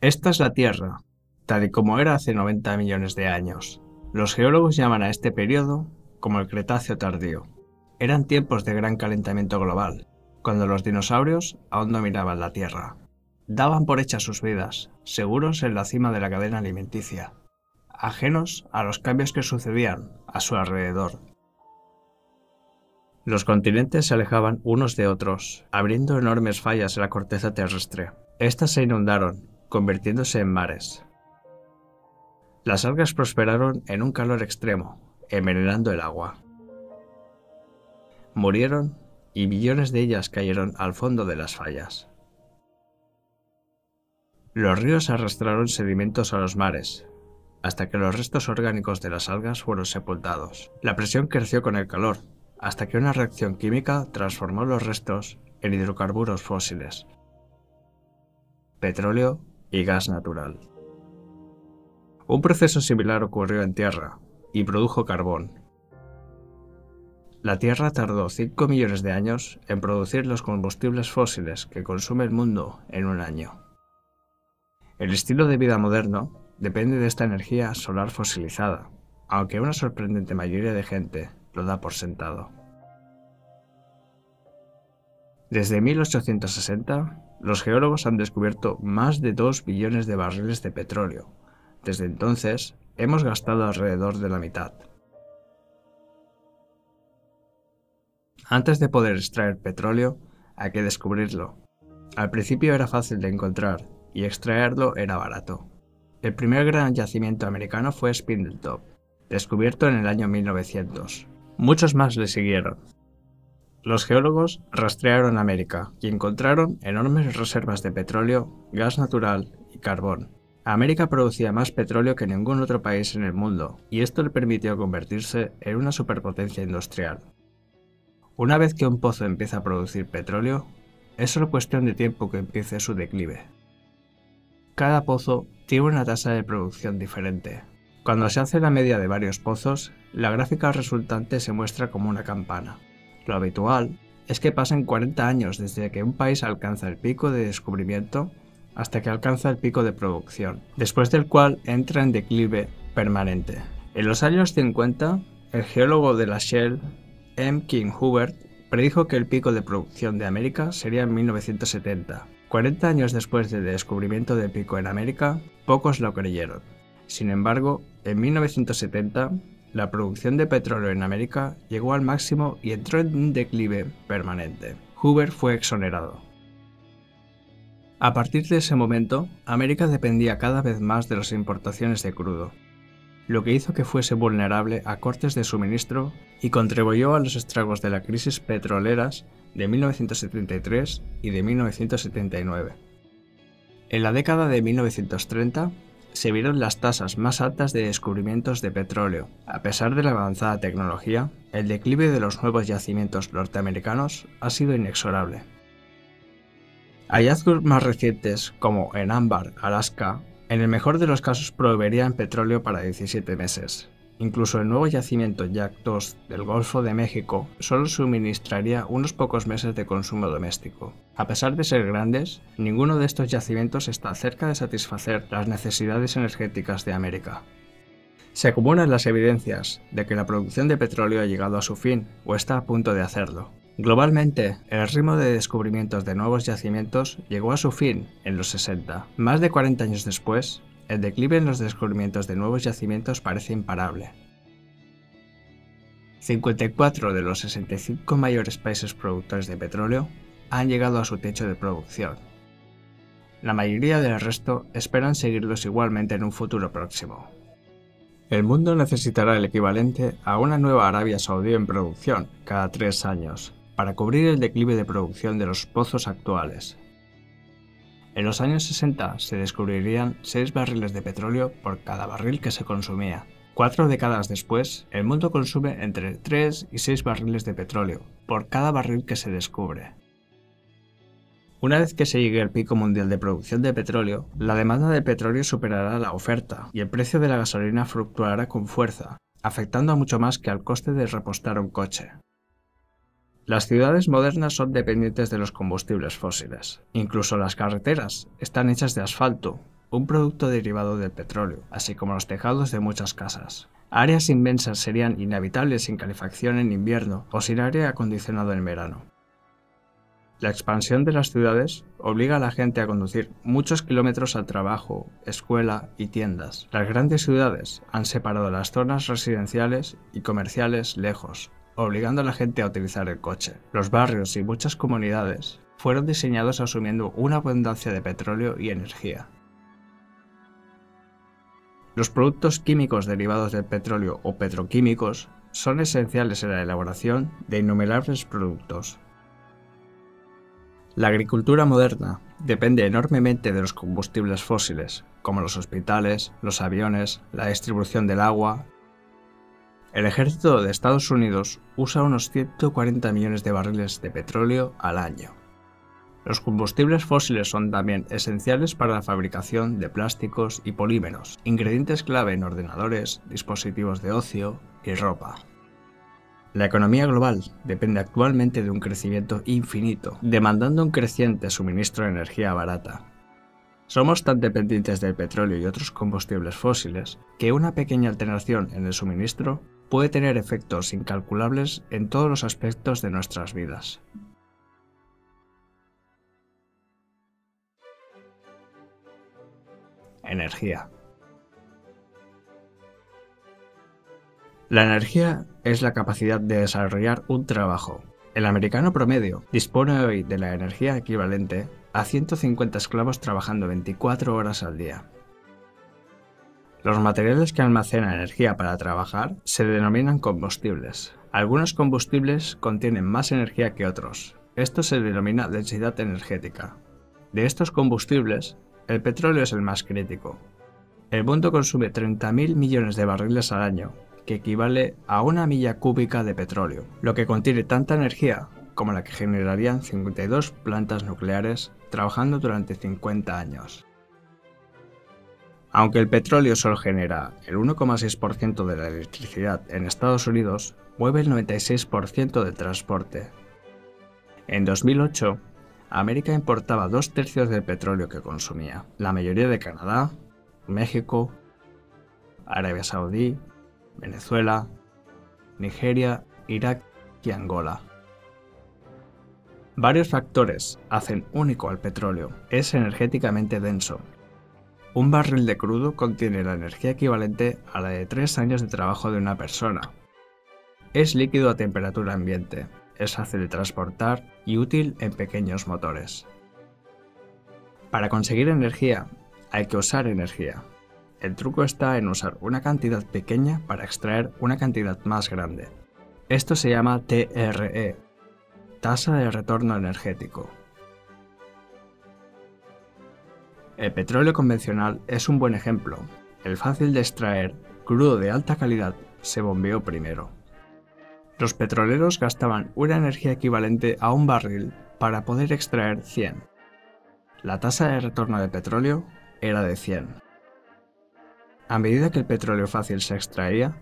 Esta es la Tierra, tal y como era hace 90 millones de años. Los geólogos llaman a este periodo como el Cretáceo tardío. Eran tiempos de gran calentamiento global, cuando los dinosaurios aún dominaban la Tierra. Daban por hechas sus vidas, seguros en la cima de la cadena alimenticia, ajenos a los cambios que sucedían a su alrededor. Los continentes se alejaban unos de otros, abriendo enormes fallas en la corteza terrestre. Estas se inundaron, convirtiéndose en mares. Las algas prosperaron en un calor extremo, envenenando el agua. Murieron y millones de ellas cayeron al fondo de las fallas. Los ríos arrastraron sedimentos a los mares, hasta que los restos orgánicos de las algas fueron sepultados. La presión creció con el calor, hasta que una reacción química transformó los restos en hidrocarburos fósiles, petróleo y gas natural. Un proceso similar ocurrió en Tierra y produjo carbón. La Tierra tardó 5 millones de años en producir los combustibles fósiles que consume el mundo en un año. El estilo de vida moderno depende de esta energía solar fosilizada, aunque una sorprendente mayoría de gente lo da por sentado. Desde 1860, los geólogos han descubierto más de 2 billones de barriles de petróleo. Desde entonces, hemos gastado alrededor de la mitad. Antes de poder extraer petróleo, hay que descubrirlo. Al principio era fácil de encontrar y extraerlo era barato. El primer gran yacimiento americano fue Spindletop, descubierto en el año 1900. Muchos más le siguieron. Los geólogos rastrearon América y encontraron enormes reservas de petróleo, gas natural y carbón. América producía más petróleo que ningún otro país en el mundo, y esto le permitió convertirse en una superpotencia industrial. Una vez que un pozo empieza a producir petróleo, es solo cuestión de tiempo que empiece su declive. Cada pozo tiene una tasa de producción diferente. Cuando se hace la media de varios pozos, la gráfica resultante se muestra como una campana. Lo habitual es que pasen 40 años desde que un país alcanza el pico de descubrimiento hasta que alcanza el pico de producción, después del cual entra en declive permanente. En los años 50, el geólogo de la Shell, M. King Hubbert, predijo que el pico de producción de América sería en 1970. 40 años después del descubrimiento del pico en América, pocos lo creyeron. Sin embargo, en 1970, la producción de petróleo en América llegó al máximo y entró en un declive permanente. Hubbert fue exonerado. A partir de ese momento, América dependía cada vez más de las importaciones de crudo, lo que hizo que fuese vulnerable a cortes de suministro y contribuyó a los estragos de las crisis petroleras de 1973 y de 1979. En la década de 1930 se vieron las tasas más altas de descubrimientos de petróleo. A pesar de la avanzada tecnología, el declive de los nuevos yacimientos norteamericanos ha sido inexorable. Hallazgos más recientes, como en Ámbar, Alaska, en el mejor de los casos proveerían petróleo para 17 meses. Incluso el nuevo yacimiento Jack 2 del Golfo de México solo suministraría unos pocos meses de consumo doméstico. A pesar de ser grandes, ninguno de estos yacimientos está cerca de satisfacer las necesidades energéticas de América. Se acumulan las evidencias de que la producción de petróleo ha llegado a su fin o está a punto de hacerlo. Globalmente, el ritmo de descubrimientos de nuevos yacimientos llegó a su fin en los 60. Más de 40 años después, el declive en los descubrimientos de nuevos yacimientos parece imparable. 54 de los 65 mayores países productores de petróleo han llegado a su techo de producción. La mayoría del resto esperan seguirlos igualmente en un futuro próximo. El mundo necesitará el equivalente a una nueva Arabia Saudí en producción cada 3 años, para cubrir el declive de producción de los pozos actuales. En los años 60 se descubrirían 6 barriles de petróleo por cada barril que se consumía. 4 décadas después, el mundo consume entre 3 y 6 barriles de petróleo por cada barril que se descubre. Una vez que se llegue al pico mundial de producción de petróleo, la demanda de petróleo superará la oferta y el precio de la gasolina fluctuará con fuerza, afectando a mucho más que al coste de repostar un coche. Las ciudades modernas son dependientes de los combustibles fósiles. Incluso las carreteras están hechas de asfalto, un producto derivado del petróleo, así como los tejados de muchas casas. Áreas inmensas serían inhabitables sin calefacción en invierno o sin aire acondicionado en verano. La expansión de las ciudades obliga a la gente a conducir muchos kilómetros al trabajo, escuela y tiendas. Las grandes ciudades han separado las zonas residenciales y comerciales lejos, obligando a la gente a utilizar el coche. Los barrios y muchas comunidades fueron diseñados asumiendo una abundancia de petróleo y energía. Los productos químicos derivados del petróleo o petroquímicos son esenciales en la elaboración de innumerables productos. La agricultura moderna depende enormemente de los combustibles fósiles, como los hospitales, los aviones, la distribución del agua. El ejército de Estados Unidos usa unos 140 millones de barriles de petróleo al año. Los combustibles fósiles son también esenciales para la fabricación de plásticos y polímeros, ingredientes clave en ordenadores, dispositivos de ocio y ropa. La economía global depende actualmente de un crecimiento infinito, demandando un creciente suministro de energía barata. Somos tan dependientes del petróleo y otros combustibles fósiles que una pequeña alteración en el suministro puede tener efectos incalculables en todos los aspectos de nuestras vidas. Energía. La energía es la capacidad de desarrollar un trabajo. El americano promedio dispone hoy de la energía equivalente a 150 esclavos trabajando 24 horas al día. Los materiales que almacenan energía para trabajar se denominan combustibles. Algunos combustibles contienen más energía que otros. Esto se denomina densidad energética. De estos combustibles, el petróleo es el más crítico. El mundo consume 30.000 millones de barriles al año, que equivale a una milla cúbica de petróleo, lo que contiene tanta energía como la que generarían 52 plantas nucleares trabajando durante 50 años. Aunque el petróleo solo genera el 1,6% de la electricidad en Estados Unidos, mueve el 96% del transporte. En 2008, América importaba 2/3 del petróleo que consumía, la mayoría de Canadá, México, Arabia Saudí, Venezuela, Nigeria, Irak y Angola. Varios factores hacen único al petróleo. Es energéticamente denso. Un barril de crudo contiene la energía equivalente a la de 3 años de trabajo de una persona. Es líquido a temperatura ambiente, es fácil de transportar y útil en pequeños motores. Para conseguir energía, hay que usar energía. El truco está en usar una cantidad pequeña para extraer una cantidad más grande. Esto se llama TRE, tasa de retorno energético. El petróleo convencional es un buen ejemplo. El fácil de extraer, crudo de alta calidad, se bombeó primero. Los petroleros gastaban una energía equivalente a un barril para poder extraer 100. La tasa de retorno de petróleo era de 100. A medida que el petróleo fácil se extraía,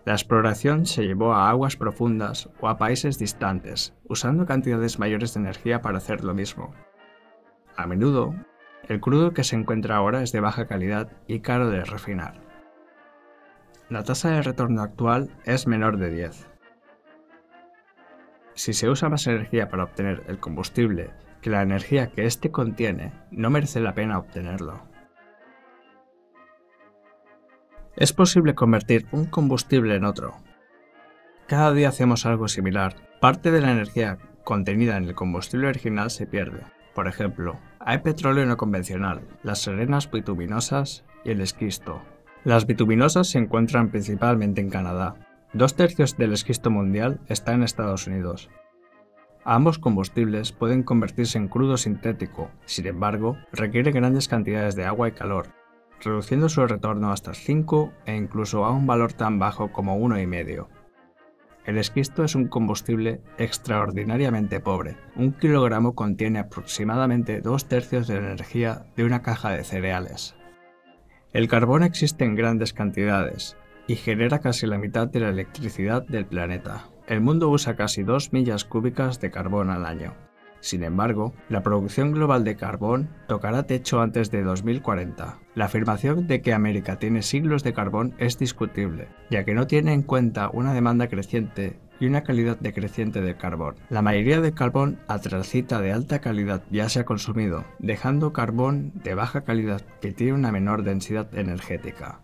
la exploración se llevó a aguas profundas o a países distantes, usando cantidades mayores de energía para hacer lo mismo. A menudo, el crudo que se encuentra ahora es de baja calidad y caro de refinar. La tasa de retorno actual es menor de 10. Si se usa más energía para obtener el combustible que la energía que éste contiene, no merece la pena obtenerlo. Es posible convertir un combustible en otro. Cada día hacemos algo similar. Parte de la energía contenida en el combustible original se pierde. Por ejemplo, hay petróleo no convencional, las arenas bituminosas y el esquisto. Las bituminosas se encuentran principalmente en Canadá. 2/3 del esquisto mundial está en Estados Unidos. Ambos combustibles pueden convertirse en crudo sintético, sin embargo, requieren grandes cantidades de agua y calor, reduciendo su retorno hasta 5 e incluso a un valor tan bajo como 1,5. El esquisto es un combustible extraordinariamente pobre. 1 kilogramo contiene aproximadamente 2/3 de la energía de una caja de cereales. El carbón existe en grandes cantidades y genera casi la mitad de la electricidad del planeta. El mundo usa casi 2 millas cúbicas de carbón al año. Sin embargo, la producción global de carbón tocará techo antes de 2040. La afirmación de que América tiene siglos de carbón es discutible, ya que no tiene en cuenta una demanda creciente y una calidad decreciente del carbón. La mayoría del carbón antracita de alta calidad ya se ha consumido, dejando carbón de baja calidad que tiene una menor densidad energética.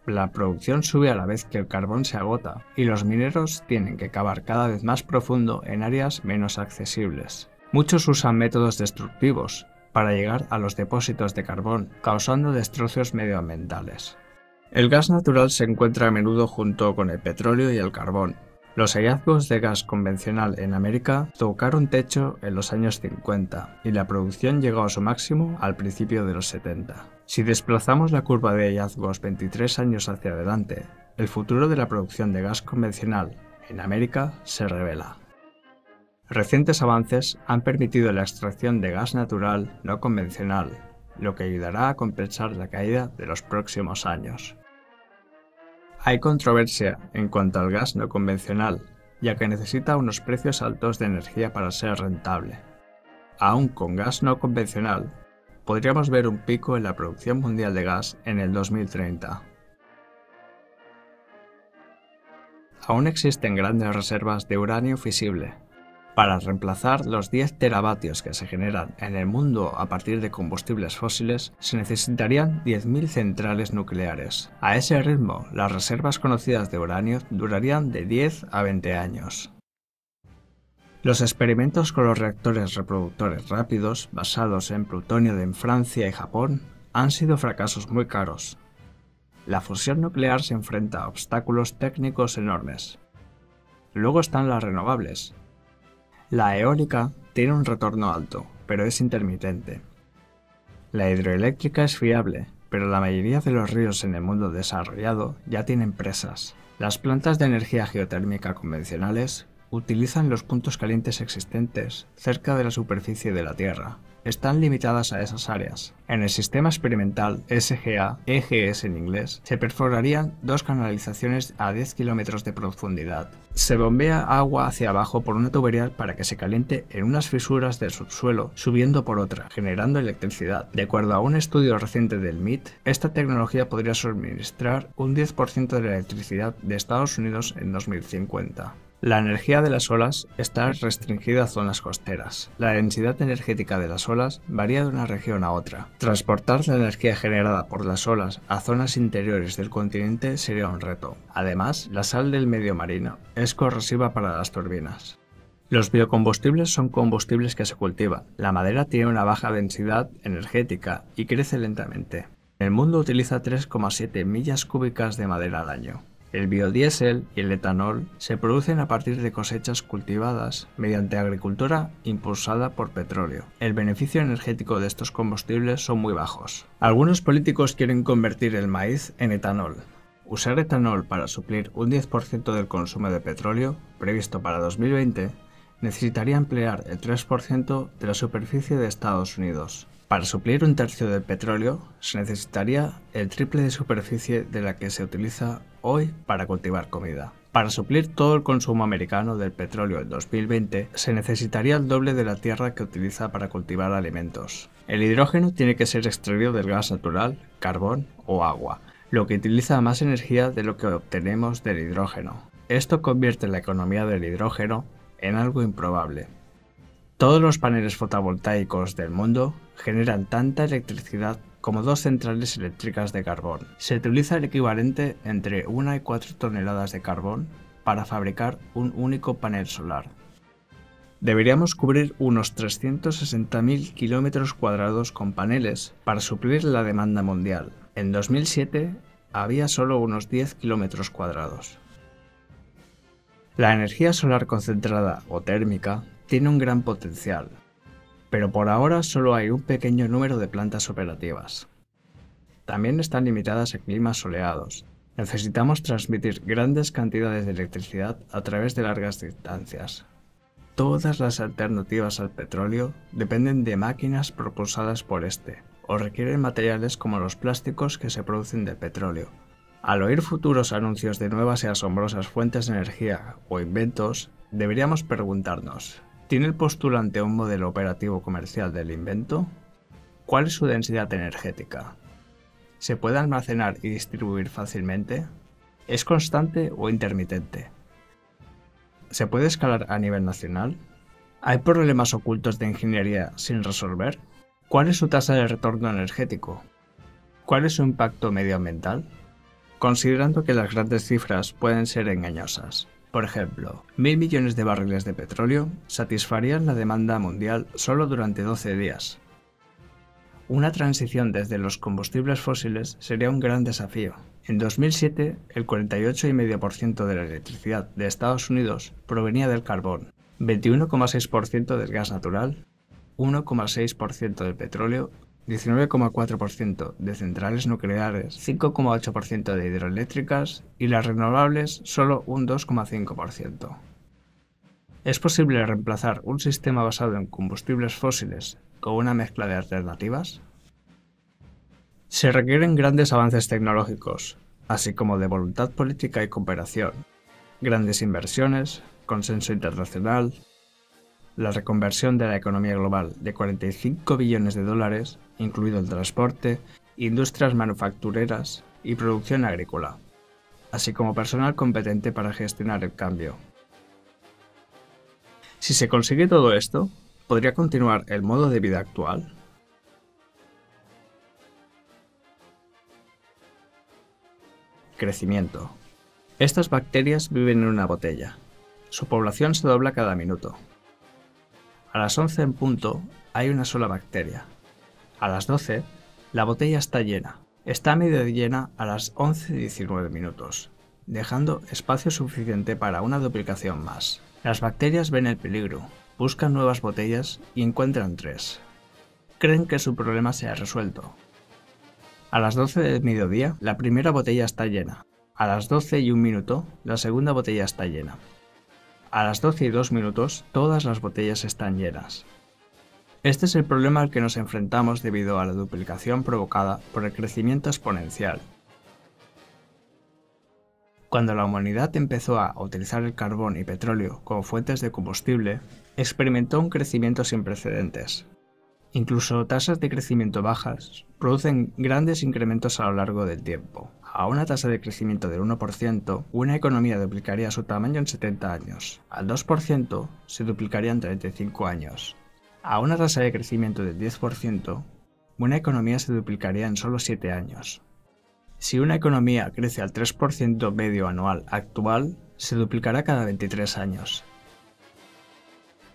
La producción sube a la vez que el carbón se agota, y los mineros tienen que cavar cada vez más profundo en áreas menos accesibles. Muchos usan métodos destructivos para llegar a los depósitos de carbón, causando destrozos medioambientales. El gas natural se encuentra a menudo junto con el petróleo y el carbón. Los hallazgos de gas convencional en América tocaron techo en los años 50 y la producción llegó a su máximo al principio de los 70. Si desplazamos la curva de hallazgos 23 años hacia adelante, el futuro de la producción de gas convencional en América se revela. Recientes avances han permitido la extracción de gas natural no convencional, lo que ayudará a compensar la caída de los próximos años. Hay controversia en cuanto al gas no convencional, ya que necesita unos precios altos de energía para ser rentable. Aún con gas no convencional, podríamos ver un pico en la producción mundial de gas en el 2030. Aún existen grandes reservas de uranio fisible. Para reemplazar los 10 teravatios que se generan en el mundo a partir de combustibles fósiles, se necesitarían 10.000 centrales nucleares. A ese ritmo, las reservas conocidas de uranio durarían de 10 a 20 años. Los experimentos con los reactores reproductores rápidos, basados en plutonio en Francia y Japón, han sido fracasos muy caros. La fusión nuclear se enfrenta a obstáculos técnicos enormes. Luego están las renovables. La eólica tiene un retorno alto, pero es intermitente. La hidroeléctrica es fiable, pero la mayoría de los ríos en el mundo desarrollado ya tienen presas. Las plantas de energía geotérmica convencionales utilizan los puntos calientes existentes cerca de la superficie de la Tierra. Están limitadas a esas áreas. En el sistema experimental SGA, EGS en inglés, se perforarían 2 canalizaciones a 10 kilómetros de profundidad. Se bombea agua hacia abajo por una tubería para que se caliente en unas fisuras del subsuelo, subiendo por otra, generando electricidad. De acuerdo a un estudio reciente del MIT, esta tecnología podría suministrar un 10% de la electricidad de Estados Unidos en 2050. La energía de las olas está restringida a zonas costeras. La densidad energética de las olas varía de una región a otra. Transportar la energía generada por las olas a zonas interiores del continente sería un reto. Además, la sal del medio marino es corrosiva para las turbinas. Los biocombustibles son combustibles que se cultivan. La madera tiene una baja densidad energética y crece lentamente. El mundo utiliza 3,7 millas cúbicas de madera al año. El biodiesel y el etanol se producen a partir de cosechas cultivadas mediante agricultura impulsada por petróleo. El beneficio energético de estos combustibles son muy bajos. Algunos políticos quieren convertir el maíz en etanol. Usar etanol para suplir un 10% del consumo de petróleo, previsto para 2020, necesitaría emplear el 3% de la superficie de Estados Unidos. Para suplir un tercio del petróleo, se necesitaría el triple de superficie de la que se utiliza hoy para cultivar comida. Para suplir todo el consumo americano del petróleo en 2020, se necesitaría el doble de la tierra que utiliza para cultivar alimentos. El hidrógeno tiene que ser extraído del gas natural, carbón o agua, lo que utiliza más energía de lo que obtenemos del hidrógeno. Esto convierte la economía del hidrógeno en algo improbable. Todos los paneles fotovoltaicos del mundo generan tanta electricidad como 2 centrales eléctricas de carbón. Se utiliza el equivalente entre 1 y 4 toneladas de carbón para fabricar un único panel solar. Deberíamos cubrir unos 360.000 kilómetros cuadrados con paneles para suplir la demanda mundial. En 2007 había solo unos 10 kilómetros cuadrados. La energía solar concentrada o térmica tiene un gran potencial, pero por ahora solo hay un pequeño número de plantas operativas. También están limitadas a climas soleados. Necesitamos transmitir grandes cantidades de electricidad a través de largas distancias. Todas las alternativas al petróleo dependen de máquinas propulsadas por este, o requieren materiales como los plásticos que se producen del petróleo. Al oír futuros anuncios de nuevas y asombrosas fuentes de energía o inventos, deberíamos preguntarnos: ¿Tiene el postulante un modelo operativo comercial del invento? ¿Cuál es su densidad energética? ¿Se puede almacenar y distribuir fácilmente? ¿Es constante o intermitente? ¿Se puede escalar a nivel nacional? ¿Hay problemas ocultos de ingeniería sin resolver? ¿Cuál es su tasa de retorno energético? ¿Cuál es su impacto medioambiental? Considerando que las grandes cifras pueden ser engañosas. Por ejemplo, 1.000 millones de barriles de petróleo satisfarían la demanda mundial solo durante 12 días. Una transición desde los combustibles fósiles sería un gran desafío. En 2007, el 48,5% de la electricidad de Estados Unidos provenía del carbón, 21,6% del gas natural, 1,6% del petróleo, 19,4% de centrales nucleares, 5,8% de hidroeléctricas y las renovables solo un 2,5%. ¿Es posible reemplazar un sistema basado en combustibles fósiles con una mezcla de alternativas? Se requieren grandes avances tecnológicos, así como de voluntad política y cooperación, grandes inversiones, consenso internacional, la reconversión de la economía global de 45 billones de dólares, incluido el transporte, industrias manufactureras y producción agrícola, así como personal competente para gestionar el cambio. Si se consigue todo esto, ¿podría continuar el modo de vida actual? Crecimiento. Estas bacterias viven en una botella. Su población se dobla cada minuto. A las 11 en punto hay una sola bacteria. A las 12, la botella está llena. Está medio llena a las 11:19 minutos, dejando espacio suficiente para una duplicación más. Las bacterias ven el peligro, buscan nuevas botellas y encuentran 3. Creen que su problema se ha resuelto. A las 12 del mediodía, la primera botella está llena. A las 12:01, la segunda botella está llena. A las 12:02, todas las botellas están llenas. Este es el problema al que nos enfrentamos debido a la duplicación provocada por el crecimiento exponencial. Cuando la humanidad empezó a utilizar el carbón y petróleo como fuentes de combustible, experimentó un crecimiento sin precedentes. Incluso tasas de crecimiento bajas producen grandes incrementos a lo largo del tiempo. A una tasa de crecimiento del 1%, una economía duplicaría su tamaño en 70 años. Al 2%, se duplicaría en 35 años. A una tasa de crecimiento del 10%, una economía se duplicaría en solo 7 años. Si una economía crece al 3% medio anual actual, se duplicará cada 23 años.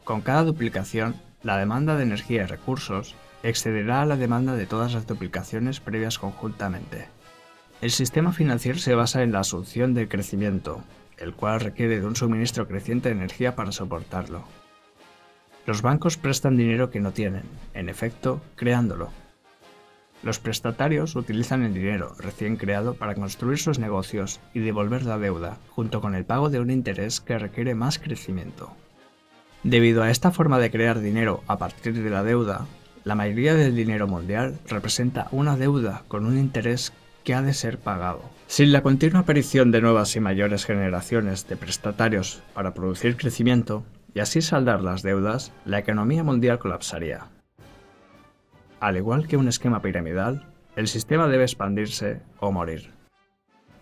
Con cada duplicación, la demanda de energía y recursos excederá a la demanda de todas las duplicaciones previas conjuntamente. El sistema financiero se basa en la asunción del crecimiento, el cual requiere de un suministro creciente de energía para soportarlo. Los bancos prestan dinero que no tienen, en efecto, creándolo. Los prestatarios utilizan el dinero recién creado para construir sus negocios y devolver la deuda, junto con el pago de un interés que requiere más crecimiento. Debido a esta forma de crear dinero a partir de la deuda, la mayoría del dinero mundial representa una deuda con un interés que ha de ser pagado. Sin la continua aparición de nuevas y mayores generaciones de prestatarios para producir crecimiento y así saldar las deudas, la economía mundial colapsaría. Al igual que un esquema piramidal, el sistema debe expandirse o morir.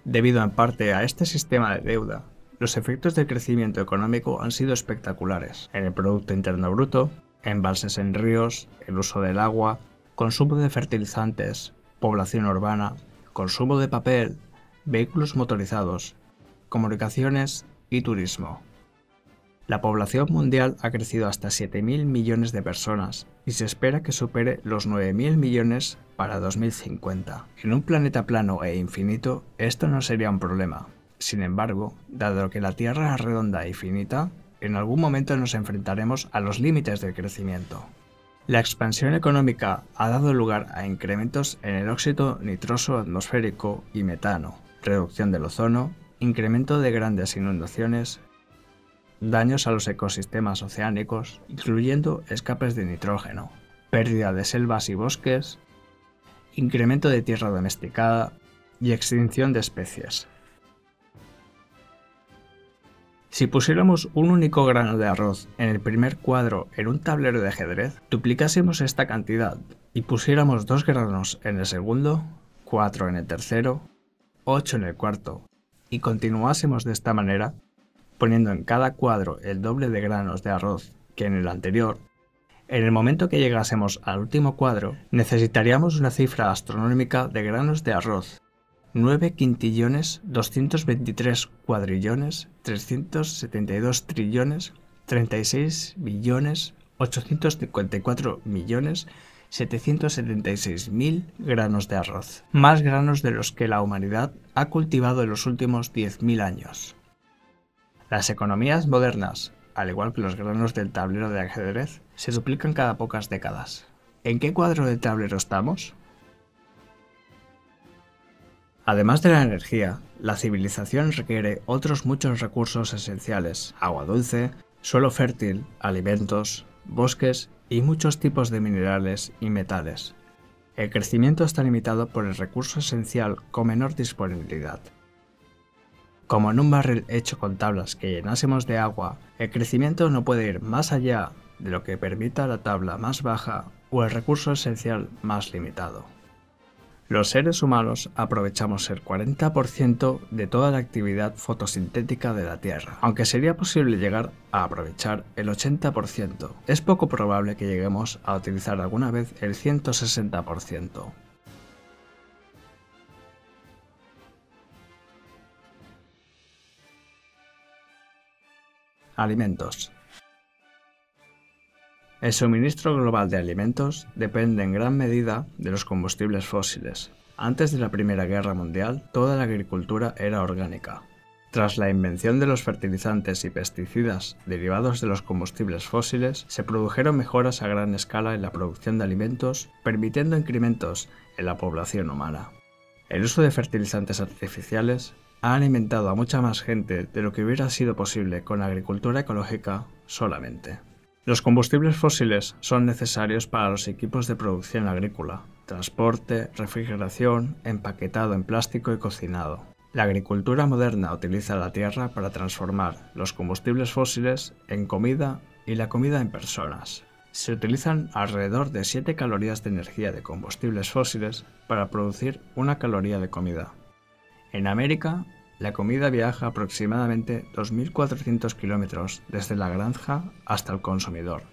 Debido en parte a este sistema de deuda, los efectos del crecimiento económico han sido espectaculares en el Producto Interno Bruto, embalses en ríos, el uso del agua, consumo de fertilizantes, población urbana, consumo de papel, vehículos motorizados, comunicaciones y turismo. La población mundial ha crecido hasta 7.000 millones de personas y se espera que supere los 9.000 millones para 2050. En un planeta plano e infinito, esto no sería un problema. Sin embargo, dado que la Tierra es redonda e infinita, en algún momento nos enfrentaremos a los límites del crecimiento. La expansión económica ha dado lugar a incrementos en el óxido nitroso atmosférico y metano, reducción del ozono, incremento de grandes inundaciones, daños a los ecosistemas oceánicos, incluyendo escapes de nitrógeno, pérdida de selvas y bosques, incremento de tierra domesticada y extinción de especies. Si pusiéramos un único grano de arroz en el primer cuadro en un tablero de ajedrez, duplicásemos esta cantidad y pusiéramos 2 granos en el segundo, 4 en el tercero, 8 en el cuarto, y continuásemos de esta manera, poniendo en cada cuadro el doble de granos de arroz que en el anterior, en el momento que llegásemos al último cuadro, necesitaríamos una cifra astronómica de granos de arroz: 9 quintillones, 223 cuadrillones, 372 trillones, 36 billones, 854 millones, 776.000 granos de arroz. Más granos de los que la humanidad ha cultivado en los últimos 10.000 años. Las economías modernas, al igual que los granos del tablero de ajedrez, se duplican cada pocas décadas. ¿En qué cuadro del tablero estamos? Además de la energía, la civilización requiere otros muchos recursos esenciales: agua dulce, suelo fértil, alimentos, bosques y muchos tipos de minerales y metales. El crecimiento está limitado por el recurso esencial con menor disponibilidad. Como en un barril hecho con tablas que llenásemos de agua, el crecimiento no puede ir más allá de lo que permita la tabla más baja o el recurso esencial más limitado. Los seres humanos aprovechamos el 40% de toda la actividad fotosintética de la Tierra, aunque sería posible llegar a aprovechar el 80%. Es poco probable que lleguemos a utilizar alguna vez el 160%. Alimentos. El suministro global de alimentos depende en gran medida de los combustibles fósiles. Antes de la Primera Guerra Mundial, toda la agricultura era orgánica. Tras la invención de los fertilizantes y pesticidas derivados de los combustibles fósiles, se produjeron mejoras a gran escala en la producción de alimentos, permitiendo incrementos en la población humana. El uso de fertilizantes artificiales ha alimentado a mucha más gente de lo que hubiera sido posible con la agricultura ecológica solamente. Los combustibles fósiles son necesarios para los equipos de producción agrícola, transporte, refrigeración, empaquetado en plástico y cocinado. La agricultura moderna utiliza la tierra para transformar los combustibles fósiles en comida y la comida en personas. Se utilizan alrededor de 7 calorías de energía de combustibles fósiles para producir 1 caloría de comida. En América, la comida viaja aproximadamente 2.400 kilómetros desde la granja hasta el consumidor.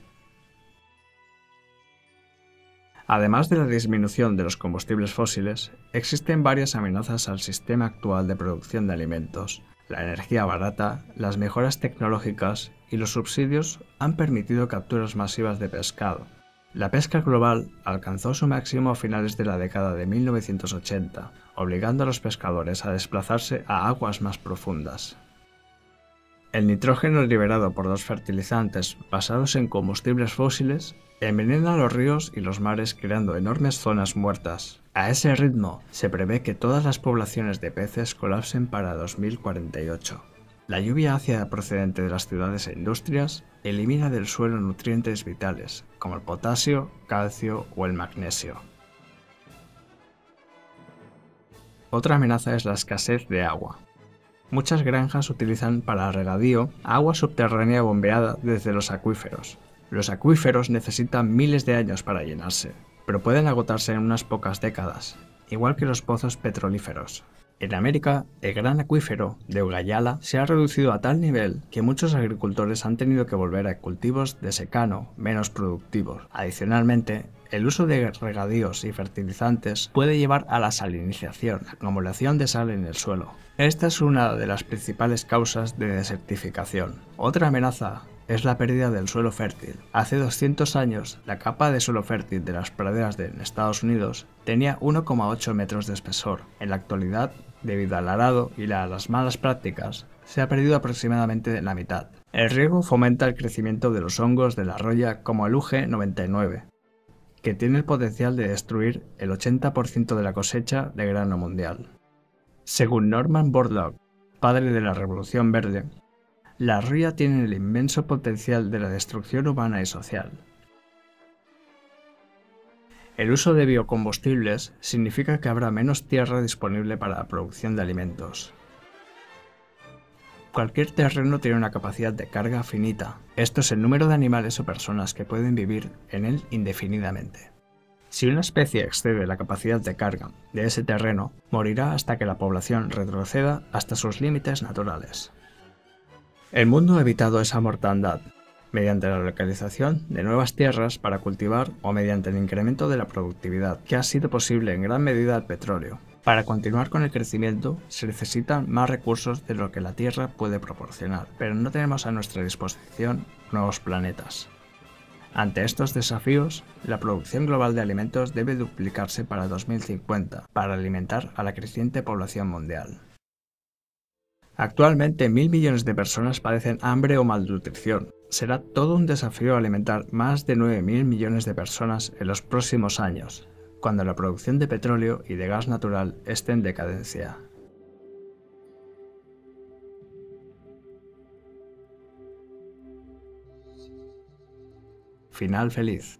Además de la disminución de los combustibles fósiles, existen varias amenazas al sistema actual de producción de alimentos. La energía barata, las mejoras tecnológicas y los subsidios han permitido capturas masivas de pescado. La pesca global alcanzó su máximo a finales de la década de 1980, obligando a los pescadores a desplazarse a aguas más profundas. El nitrógeno liberado por los fertilizantes basados en combustibles fósiles envenena los ríos y los mares, creando enormes zonas muertas. A ese ritmo, se prevé que todas las poblaciones de peces colapsen para 2048. La lluvia ácida procedente de las ciudades e industrias elimina del suelo nutrientes vitales, como el potasio, calcio o el magnesio. Otra amenaza es la escasez de agua. Muchas granjas utilizan para regadío agua subterránea bombeada desde los acuíferos. Los acuíferos necesitan miles de años para llenarse, pero pueden agotarse en unas pocas décadas, igual que los pozos petrolíferos. En América, el gran acuífero de Ucayala se ha reducido a tal nivel que muchos agricultores han tenido que volver a cultivos de secano menos productivos. Adicionalmente, el uso de regadíos y fertilizantes puede llevar a la salinización, acumulación de sal en el suelo. Esta es una de las principales causas de desertificación. Otra amenaza es la pérdida del suelo fértil. Hace 200 años, la capa de suelo fértil de las praderas de Estados Unidos tenía 1,8 metros de espesor. En la actualidad, debido al arado y a las malas prácticas, se ha perdido aproximadamente la mitad. El riego fomenta el crecimiento de los hongos de la roya como el UG99, que tiene el potencial de destruir el 80% de la cosecha de grano mundial. Según Norman Borlaug, padre de la Revolución Verde, la roya tiene el inmenso potencial de la destrucción humana y social. El uso de biocombustibles significa que habrá menos tierra disponible para la producción de alimentos. Cualquier terreno tiene una capacidad de carga finita. Esto es el número de animales o personas que pueden vivir en él indefinidamente. Si una especie excede la capacidad de carga de ese terreno, morirá hasta que la población retroceda hasta sus límites naturales. El mundo ha evitado esa mortandad mediante la localización de nuevas tierras para cultivar o mediante el incremento de la productividad, que ha sido posible en gran medida al petróleo. Para continuar con el crecimiento se necesitan más recursos de lo que la Tierra puede proporcionar, pero no tenemos a nuestra disposición nuevos planetas. Ante estos desafíos, la producción global de alimentos debe duplicarse para 2050 para alimentar a la creciente población mundial. Actualmente 1.000 millones de personas padecen hambre o malnutrición. Será todo un desafío alimentar más de 9.000 millones de personas en los próximos años, cuando la producción de petróleo y de gas natural esté en decadencia. Final feliz.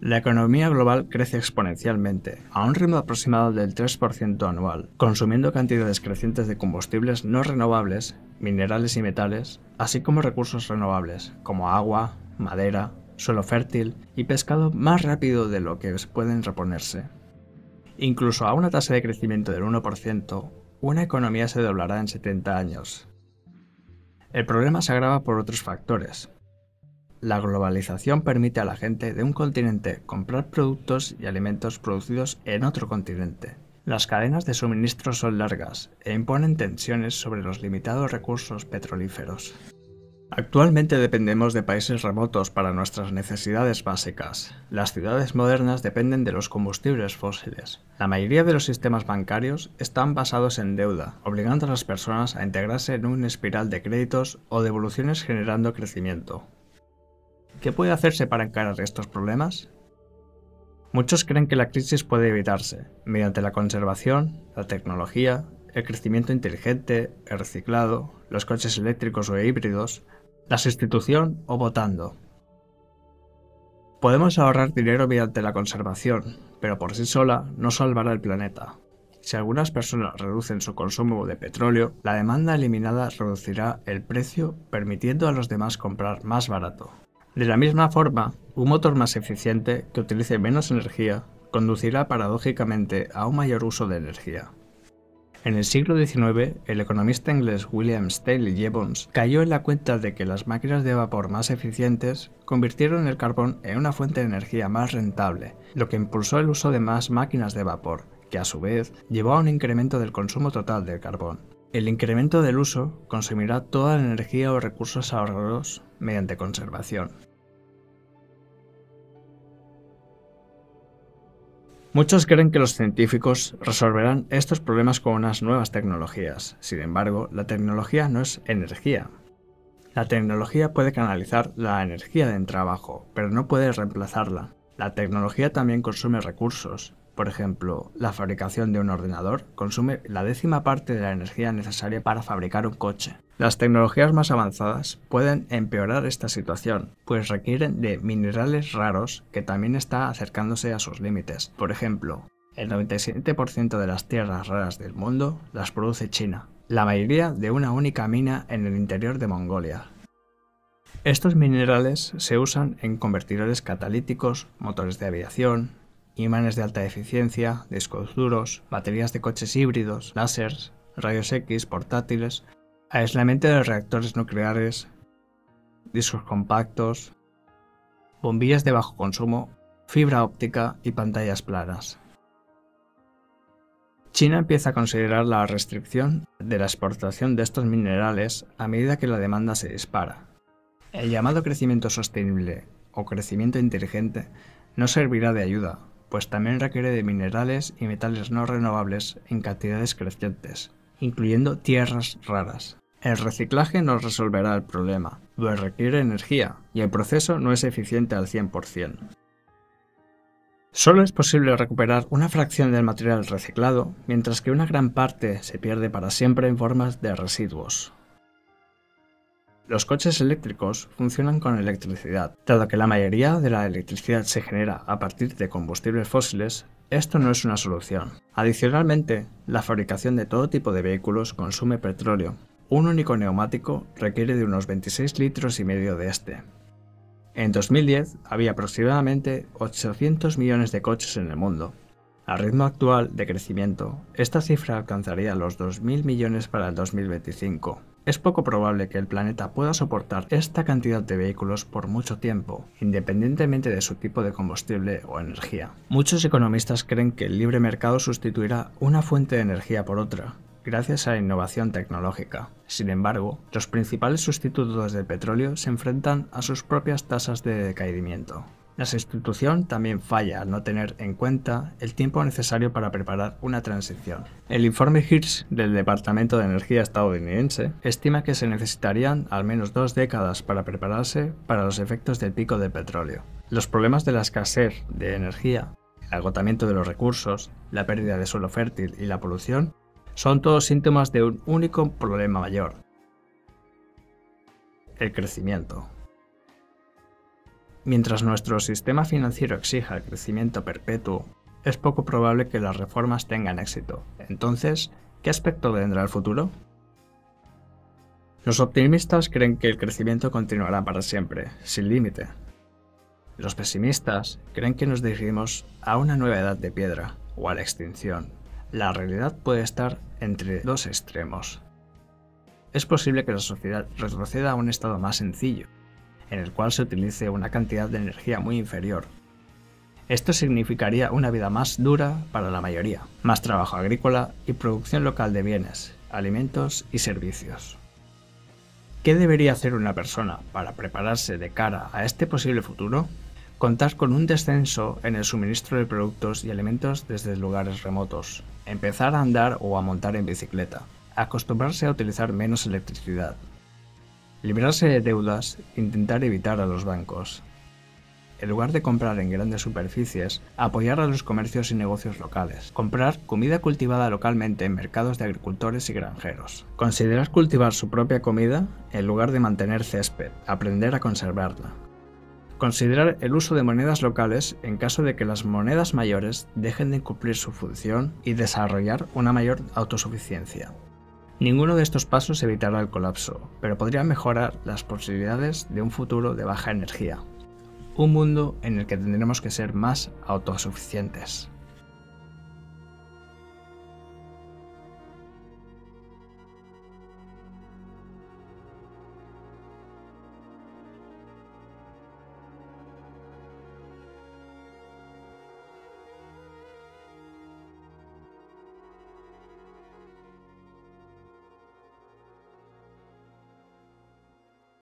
La economía global crece exponencialmente, a un ritmo aproximado del 3% anual, consumiendo cantidades crecientes de combustibles no renovables, minerales y metales, así como recursos renovables, como agua, madera, suelo fértil y pescado más rápido de lo que pueden reponerse. Incluso a una tasa de crecimiento del 1%, una economía se doblará en 70 años. El problema se agrava por otros factores. La globalización permite a la gente de un continente comprar productos y alimentos producidos en otro continente. Las cadenas de suministro son largas e imponen tensiones sobre los limitados recursos petrolíferos. Actualmente dependemos de países remotos para nuestras necesidades básicas. Las ciudades modernas dependen de los combustibles fósiles. La mayoría de los sistemas bancarios están basados en deuda, obligando a las personas a integrarse en una espiral de créditos o devoluciones generando crecimiento. ¿Qué puede hacerse para encarar estos problemas? Muchos creen que la crisis puede evitarse mediante la conservación, la tecnología, el crecimiento inteligente, el reciclado, los coches eléctricos o híbridos, la sustitución o votando. Podemos ahorrar dinero mediante la conservación, pero por sí sola no salvará el planeta. Si algunas personas reducen su consumo de petróleo, la demanda eliminada reducirá el precio, permitiendo a los demás comprar más barato. De la misma forma, un motor más eficiente que utilice menos energía conducirá paradójicamente a un mayor uso de energía. En el siglo XIX, el economista inglés William Stanley Jevons cayó en la cuenta de que las máquinas de vapor más eficientes convirtieron el carbón en una fuente de energía más rentable, lo que impulsó el uso de más máquinas de vapor, que a su vez llevó a un incremento del consumo total del carbón. El incremento del uso consumirá toda la energía o recursos ahorrados mediante conservación. Muchos creen que los científicos resolverán estos problemas con unas nuevas tecnologías. Sin embargo, la tecnología no es energía. La tecnología puede canalizar la energía del trabajo, pero no puede reemplazarla. La tecnología también consume recursos. Por ejemplo, la fabricación de un ordenador consume la 10ª parte de la energía necesaria para fabricar un coche. Las tecnologías más avanzadas pueden empeorar esta situación, pues requieren de minerales raros que también está acercándose a sus límites. Por ejemplo, el 97% de las tierras raras del mundo las produce China, la mayoría de una única mina en el interior de Mongolia. Estos minerales se usan en convertidores catalíticos, motores de aviación, imanes de alta eficiencia, discos duros, baterías de coches híbridos, láseres, rayos X, portátiles, aislamiento de reactores nucleares, discos compactos, bombillas de bajo consumo, fibra óptica y pantallas planas. China empieza a considerar la restricción de la exportación de estos minerales a medida que la demanda se dispara. El llamado crecimiento sostenible o crecimiento inteligente no servirá de ayuda, pues también requiere de minerales y metales no renovables en cantidades crecientes, incluyendo tierras raras. El reciclaje no resolverá el problema, pues requiere energía y el proceso no es eficiente al 100%. Solo es posible recuperar una fracción del material reciclado, mientras que una gran parte se pierde para siempre en formas de residuos. Los coches eléctricos funcionan con electricidad. Dado que la mayoría de la electricidad se genera a partir de combustibles fósiles, esto no es una solución. Adicionalmente, la fabricación de todo tipo de vehículos consume petróleo. Un único neumático requiere de unos 26 litros y medio de este. En 2010 había aproximadamente 800 millones de coches en el mundo. Al ritmo actual de crecimiento, esta cifra alcanzaría los 2.000 millones para el 2025. Es poco probable que el planeta pueda soportar esta cantidad de vehículos por mucho tiempo, independientemente de su tipo de combustible o energía. Muchos economistas creen que el libre mercado sustituirá una fuente de energía por otra, gracias a la innovación tecnológica. Sin embargo, los principales sustitutos del petróleo se enfrentan a sus propias tasas de decaimiento. La sustitución también falla al no tener en cuenta el tiempo necesario para preparar una transición. El informe Hirsch del Departamento de Energía estadounidense estima que se necesitarían al menos 2 décadas para prepararse para los efectos del pico del petróleo. Los problemas de la escasez de energía, el agotamiento de los recursos, la pérdida de suelo fértil y la polución son todos síntomas de un único problema mayor: el crecimiento. Mientras nuestro sistema financiero exija el crecimiento perpetuo, es poco probable que las reformas tengan éxito. Entonces, ¿qué aspecto tendrá el futuro? Los optimistas creen que el crecimiento continuará para siempre, sin límite. Los pesimistas creen que nos dirigimos a una nueva edad de piedra o a la extinción. La realidad puede estar entre dos extremos. Es posible que la sociedad retroceda a un estado más sencillo, en el cual se utilice una cantidad de energía muy inferior. Esto significaría una vida más dura para la mayoría, más trabajo agrícola y producción local de bienes, alimentos y servicios. ¿Qué debería hacer una persona para prepararse de cara a este posible futuro? Contar con un descenso en el suministro de productos y alimentos desde lugares remotos, empezar a andar o a montar en bicicleta, acostumbrarse a utilizar menos electricidad, librarse de deudas, intentar evitar a los bancos. En lugar de comprar en grandes superficies, apoyar a los comercios y negocios locales. Comprar comida cultivada localmente en mercados de agricultores y granjeros. Considerar cultivar su propia comida en lugar de mantener césped. Aprender a conservarla. Considerar el uso de monedas locales en caso de que las monedas mayores dejen de cumplir su función y desarrollar una mayor autosuficiencia. Ninguno de estos pasos evitará el colapso, pero podría mejorar las posibilidades de un futuro de baja energía. Un mundo en el que tendremos que ser más autosuficientes.